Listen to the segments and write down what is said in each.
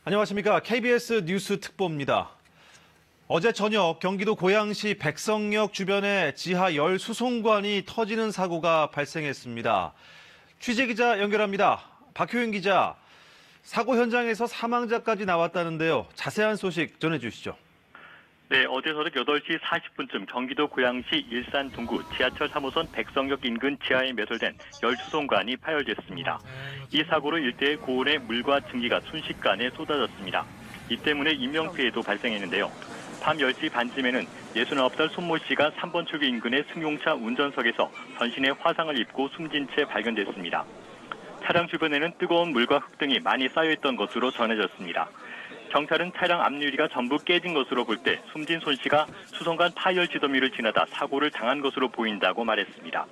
안녕하십니까. KBS 뉴스 특보입니다. 어제 저녁 경기도 고양시 백성역 주변에 지하 열 수송관이 터지는 사고가 발생했습니다. 취재기자 연결합니다. 박효윤 기자, 사고 현장에서 사망자까지 나왔다는데요. 자세한 소식 전해주시죠. 네, 어제 저녁 8시 40분쯤 경기도 고양시 일산 동구 지하철 3호선 백성역 인근 지하에 매설된 열수송관이 파열됐습니다. 이 사고로 일대의 고온의 물과 증기가 순식간에 쏟아졌습니다. 이 때문에 인명피해도 발생했는데요. 밤 10시 반쯤에는 69살 손모 씨가 3번 출구 인근의 승용차 운전석에서 전신에 화상을 입고 숨진 채 발견됐습니다. 차량 주변에는 뜨거운 물과 흙 등이 많이 쌓여있던 것으로 전해졌습니다. 경찰은 차량 앞유리가 전부 깨진 것으로 볼 때 숨진 손 씨가 수송관 파열 지더미를 지나다 사고를 당한 것으로 보인다고 말했습니다.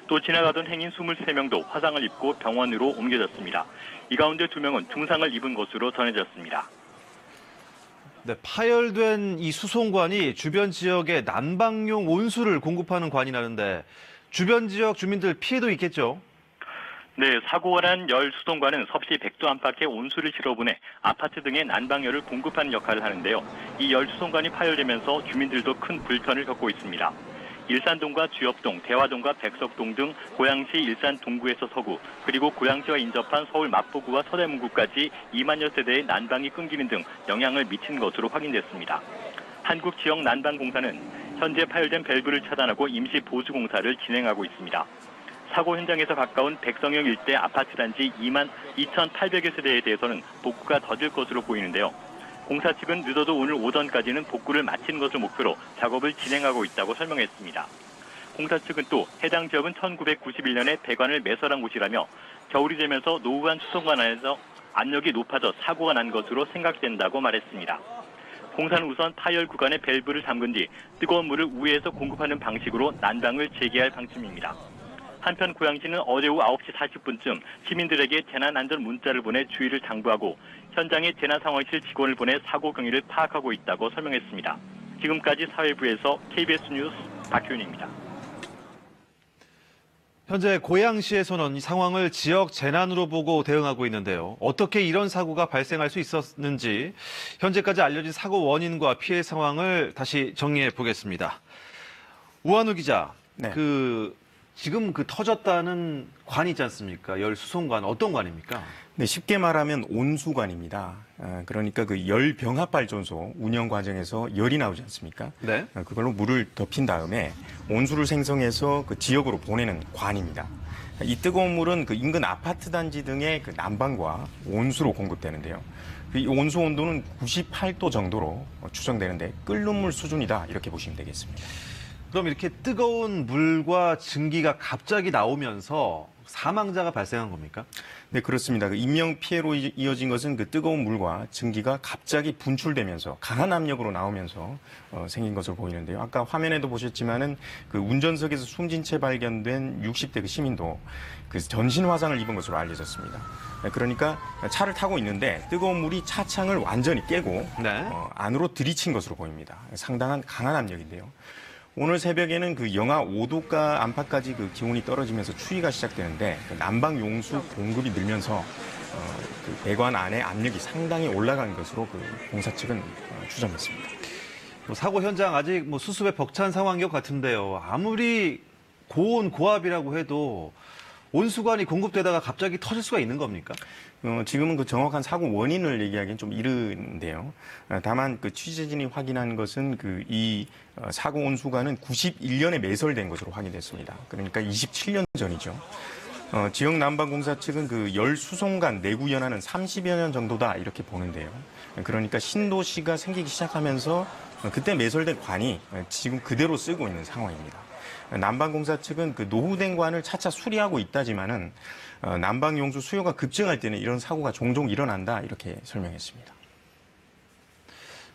또 지나가던 행인 23명도 화상을 입고 병원으로 옮겨졌습니다. 이 가운데 2명은 중상을 입은 것으로 전해졌습니다. 네, 파열된 이 수송관이 주변 지역에 난방용 온수를 공급하는 관이라는데 주변 지역 주민들 피해도 있겠죠? 네, 사고가 난 열 수송관은 섭씨 100도 안팎의 온수를 실어보내 아파트 등의 난방열을 공급하는 역할을 하는데요. 이 열 수송관이 파열되면서 주민들도 큰 불편을 겪고 있습니다. 일산동과 주엽동, 대화동과 백석동 등 고양시 일산 동구에서 서구, 그리고 고양시와 인접한 서울 마포구와 서대문구까지 2만여 세대의 난방이 끊기는 등 영향을 미친 것으로 확인됐습니다. 한국지역난방공사는 현재 파열된 밸브를 차단하고 임시 보수 공사를 진행하고 있습니다. 사고 현장에서 가까운 백성역 일대 아파트 단지 2만 2,800여 세대에 대해서는 복구가 더딜 것으로 보이는데요. 공사 측은 늦어도 오늘 오전까지는 복구를 마치는 것을 목표로 작업을 진행하고 있다고 설명했습니다. 공사 측은 또 해당 지역은 1991년에 배관을 매설한 곳이라며 겨울이 되면서 노후한 수송관 안에서 압력이 높아져 사고가 난 것으로 생각된다고 말했습니다. 공사는 우선 파열 구간에 밸브를 잠근 뒤 뜨거운 물을 우회해서 공급하는 방식으로 난방을 재개할 방침입니다. 한편 고양시는 어제 오후 9시 40분쯤 시민들에게 재난안전 문자를 보내 주의를 당부하고 현장에 재난상황실 직원을 보내 사고 경위를 파악하고 있다고 설명했습니다. 지금까지 사회부에서 KBS 뉴스 박효윤입니다. 현재 고양시에서는 이 상황을 지역 재난으로 보고 대응하고 있는데요. 어떻게 이런 사고가 발생할 수 있었는지 현재까지 알려진 사고 원인과 피해 상황을 다시 정리해 보겠습니다. 우한우 기자, 네. 지금 터졌다는 관이 있지 않습니까? 열 수송관, 어떤 관입니까? 네, 쉽게 말하면 온수관입니다. 그러니까 그 열병합발전소 운영 과정에서 열이 나오지 않습니까? 네. 그걸로 물을 덮인 다음에 온수를 생성해서 그 지역으로 보내는 관입니다. 이 뜨거운 물은 그 인근 아파트 단지 등의 그 난방과 온수로 공급되는데요. 이 온수 온도는 98도 정도로 추정되는데 끓는 물 수준이다 이렇게 보시면 되겠습니다. 그럼 이렇게 뜨거운 물과 증기가 갑자기 나오면서 사망자가 발생한 겁니까? 네, 그렇습니다. 그 인명 피해로 이어진 것은 그 뜨거운 물과 증기가 갑자기 분출되면서 강한 압력으로 나오면서 생긴 것으로 보이는데요. 아까 화면에도 보셨지만은 그 운전석에서 숨진 채 발견된 60대 그 시민도 그 전신 화상을 입은 것으로 알려졌습니다. 그러니까 차를 타고 있는데 뜨거운 물이 차창을 완전히 깨고 네. 안으로 들이친 것으로 보입니다. 상당한 강한 압력인데요. 오늘 새벽에는 그 영하 5도가 안팎까지 그 기온이 떨어지면서 추위가 시작되는데 그 난방 용수 공급이 늘면서 그 배관 안에 압력이 상당히 올라간 것으로 그 공사 측은 추정했습니다. 사고 현장 아직 수습에 벅찬 상황인 것 같은데요. 아무리 고온 고압이라고 해도 온수관이 공급되다가 갑자기 터질 수가 있는 겁니까? 지금은 그 정확한 사고 원인을 얘기하기는 좀 이른데요. 다만 그 취재진이 확인한 것은 그 이 사고 온수관은 91년에 매설된 것으로 확인됐습니다. 그러니까 27년 전이죠. 지역 난방공사 측은 그 열 수송관 내구 연한은 30여 년 정도다 이렇게 보는데요. 그러니까 신도시가 생기기 시작하면서 그때 매설된 관이 지금 그대로 쓰고 있는 상황입니다. 난방공사 측은 그 노후된 관을 차차 수리하고 있다지만은 난방용수 수요가 급증할 때는 이런 사고가 종종 일어난다 이렇게 설명했습니다.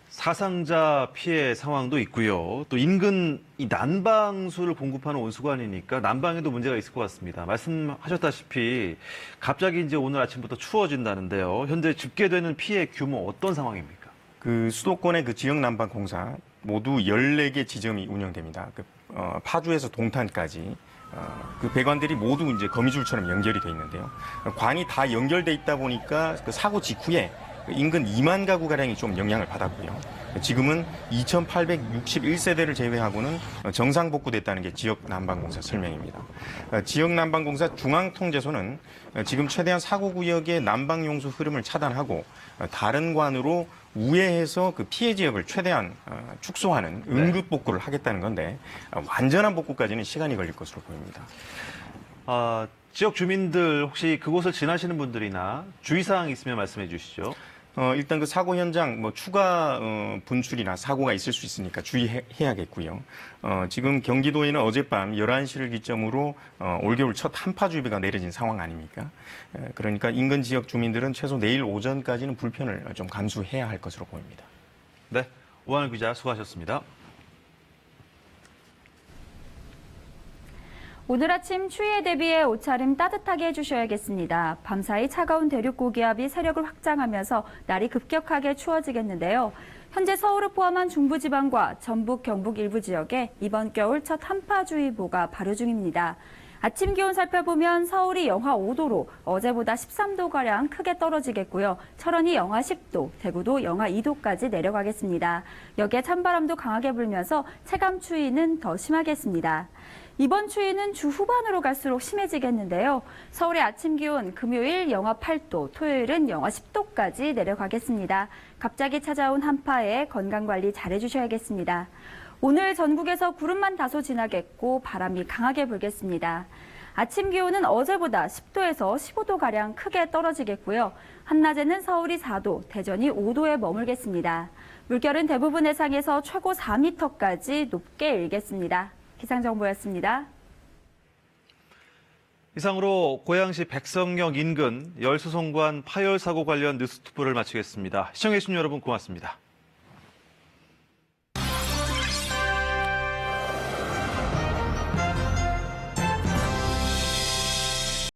사상자 피해 상황도 있고요. 또 인근 이 난방수를 공급하는 온수관이니까 난방에도 문제가 있을 것 같습니다. 말씀하셨다시피 갑자기 이제 오늘 아침부터 추워진다는데요. 현재 집계되는 피해 규모 어떤 상황입니까? 그 수도권의 그 지역 난방공사 모두 14개 지점이 운영됩니다. 파주에서 동탄까지 그 배관들이 모두 이제 거미줄처럼 연결이 돼 있는데요. 관이 다 연결돼 있다 보니까 그 사고 직후에 인근 2만 가구 가량이 좀 영향을 받았고요. 지금은 2,861세대를 제외하고는 정상 복구됐다는 게 지역난방공사 설명입니다. 지역난방공사 중앙통제소는 지금 최대한 사고구역의 난방용수 흐름을 차단하고 다른 관으로 우회해서 그 피해 지역을 최대한 축소하는 응급 복구를 하겠다는 건데 완전한 복구까지는 시간이 걸릴 것으로 보입니다. 지역 주민들 혹시 그곳을 지나시는 분들이나 주의사항 있으면 말씀해 주시죠. 일단 그 사고 현장 추가 분출이나 사고가 있을 수 있으니까 주의해야겠고요. 지금 경기도에는 어젯밤 11시를 기점으로 올겨울 첫 한파주의보가 내려진 상황 아닙니까? 그러니까 인근 지역 주민들은 최소 내일 오전까지는 불편을 좀 감수해야 할 것으로 보입니다. 네, 오한열 기자 수고하셨습니다. 오늘 아침 추위에 대비해 옷차림 따뜻하게 해주셔야겠습니다. 밤사이 차가운 대륙 고기압이 세력을 확장하면서 날이 급격하게 추워지겠는데요. 현재 서울을 포함한 중부지방과 전북, 경북 일부 지역에 이번 겨울 첫 한파주의보가 발효 중입니다. 아침 기온 살펴보면 서울이 영하 5도로 어제보다 13도가량 크게 떨어지겠고요. 철원이 영하 10도, 대구도 영하 2도까지 내려가겠습니다. 여기에 찬바람도 강하게 불면서 체감 추위는 더 심하겠습니다. 이번 추위는 주 후반으로 갈수록 심해지겠는데요. 서울의 아침 기온 금요일 영하 8도, 토요일은 영하 10도까지 내려가겠습니다. 갑자기 찾아온 한파에 건강관리 잘해주셔야겠습니다. 오늘 전국에서 구름만 다소 지나겠고 바람이 강하게 불겠습니다. 아침 기온은 어제보다 10도에서 15도가량 크게 떨어지겠고요. 한낮에는 서울이 4도, 대전이 5도에 머물겠습니다. 물결은 대부분 해상에서 최고 4m까지 높게 일겠습니다. 기상정보였습니다. 이상으로 고양시 백성역 인근 열수송관 파열 사고 관련 뉴스투프를 마치겠습니다. 시청해주신 여러분 고맙습니다.